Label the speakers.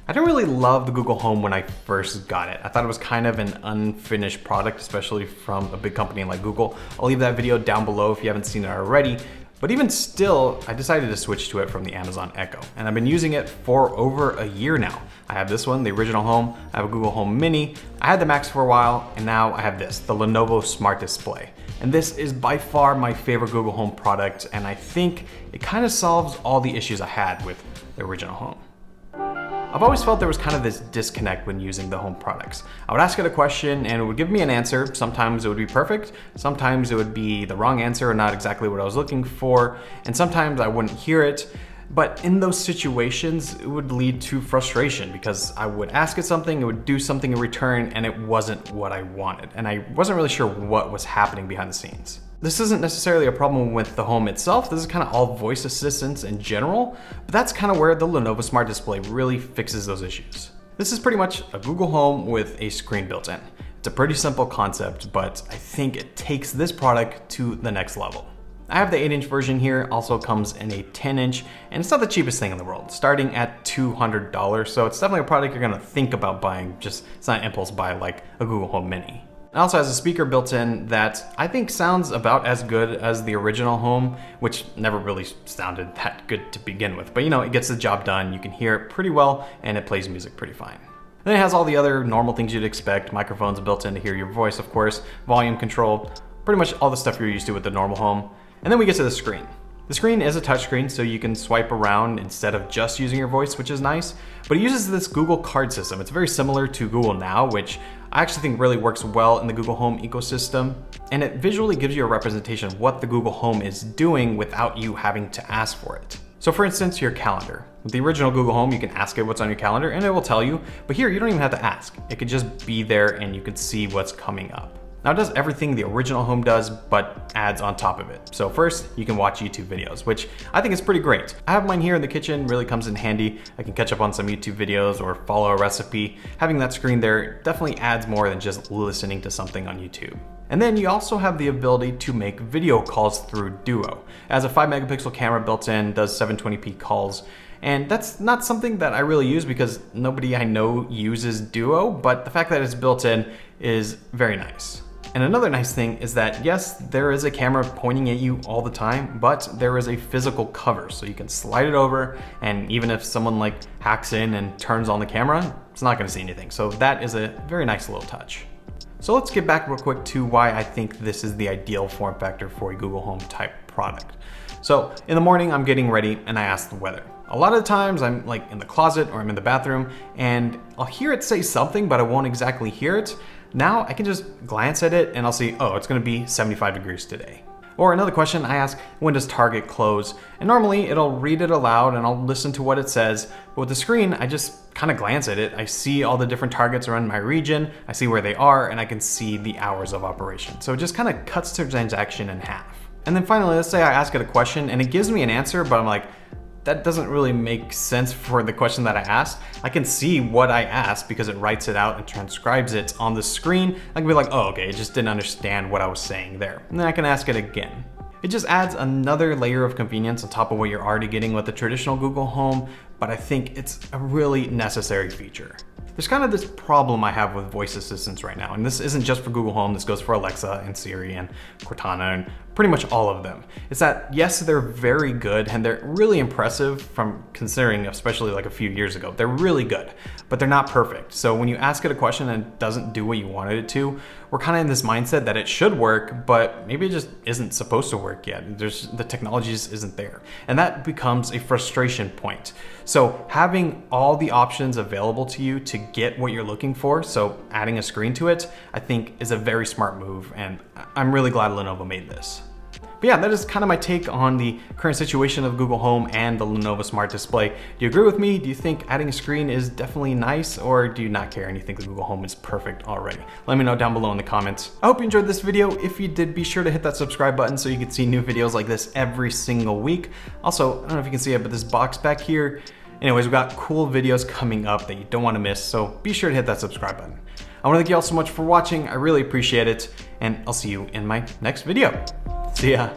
Speaker 1: I didn't really love the Google Home when I first got it. I thought it was kind of an unfinished product, especially from a big company like Google. I'll leave that video down below if you haven't seen it already. But even still, I decided to switch to it from the Amazon Echo, and I've been using it for over a year now. I have this one, the original Home, I have a Google Home Mini, I had the Max for a while, and now I have this, the Lenovo Smart Display. And this is by far my favorite Google Home product, and I think it kind of solves all the issues I had with the original Home. I've always felt there was kind of this disconnect when using the Home products. I would ask it a question and it would give me an answer. Sometimes it would be perfect, sometimes it would be the wrong answer or not exactly what I was looking for, and sometimes I wouldn't hear it. But in those situations, it would lead to frustration because I would ask it something, it would do something in return, and it wasn't what I wanted. And I wasn't really sure what was happening behind the scenes. This isn't necessarily a problem with the Home itself, this is kind of all voice assistants in general, but that's kind of where the Lenovo Smart Display really fixes those issues. This is pretty much a Google Home with a screen built in. It's a pretty simple concept, but I think it takes this product to the next level. I have the 8-inch version here, also comes in a 10-inch, and it's not the cheapest thing in the world, starting at $200, so it's definitely a product you're gonna think about buying, just it's not an impulse buy like a Google Home Mini. It also has a speaker built in that I think sounds about as good as the original Home, which never really sounded that good to begin with. But you know, it gets the job done, you can hear it pretty well, and it plays music pretty fine. Then it has all the other normal things you'd expect, microphones built in to hear your voice, of course, volume control, pretty much all the stuff you're used to with the normal Home. And then we get to the screen. The screen is a touchscreen, so you can swipe around instead of just using your voice, which is nice, but it uses this Google card system. It's very similar to Google Now, which I actually think really works well in the Google Home ecosystem, and it visually gives you a representation of what the Google Home is doing without you having to ask for it. So for instance, your calendar. With the original Google Home, you can ask it what's on your calendar and it will tell you, but here you don't even have to ask. It could just be there and you can see what's coming up. Now it does everything the original Home does, but adds on top of it. So first, you can watch YouTube videos, which I think is pretty great. I have mine here in the kitchen, really comes in handy. I can catch up on some YouTube videos or follow a recipe. Having that screen there definitely adds more than just listening to something on YouTube. And then you also have the ability to make video calls through Duo. It has a 5-megapixel camera built in, does 720p calls, and that's not something that I really use because nobody I know uses Duo, but the fact that it's built in is very nice. And another nice thing is that yes, there is a camera pointing at you all the time, but there is a physical cover, so you can slide it over, and even if someone like hacks in and turns on the camera, it's not gonna see anything. So that is a very nice little touch. So let's get back real quick to why I think this is the ideal form factor for a Google Home type product. So in the morning, I'm getting ready and I ask the weather. A lot of the times I'm like in the closet or I'm in the bathroom and I'll hear it say something, but I won't exactly hear it. Now I can just glance at it and I'll see, oh, it's gonna be 75 degrees today. Or another question I ask, when does Target close? And normally it'll read it aloud and I'll listen to what it says. But with the screen, I just kind of glance at it. I see all the different Targets around my region, I see where they are, and I can see the hours of operation. So it just kind of cuts the transaction in half. And then finally, let's say I ask it a question and it gives me an answer, but I'm like, that doesn't really make sense for the question that I asked. I can see what I asked because it writes it out and transcribes it on the screen. I can be like, oh, okay, it just didn't understand what I was saying there. And then I can ask it again. It just adds another layer of convenience on top of what you're already getting with the traditional Google Home, but I think it's a really necessary feature. There's kind of this problem I have with voice assistants right now, and this isn't just for Google Home, this goes for Alexa and Siri and Cortana and pretty much all of them. It's that, yes, they're very good and they're really impressive from considering, especially like a few years ago. They're really good, but they're not perfect. So when you ask it a question and it doesn't do what you wanted it to, we're kind of in this mindset that it should work, but maybe it just isn't supposed to work yet. The technology just isn't there. And that becomes a frustration point. So having all the options available to you to get what you're looking for, so adding a screen to it, I think is a very smart move, and I'm really glad Lenovo made this. But yeah, that is kind of my take on the current situation of Google Home and the Lenovo Smart Display. Do you agree with me? Do you think adding a screen is definitely nice, or do you not care and you think the Google Home is perfect already? Let me know down below in the comments. I hope you enjoyed this video. If you did, be sure to hit that subscribe button so you can see new videos like this every single week. Also, I don't know if you can see it, but this box back here, anyways, we've got cool videos coming up that you don't want to miss, so be sure to hit that subscribe button. I want to thank you all so much for watching. I really appreciate it, and I'll see you in my next video. See ya.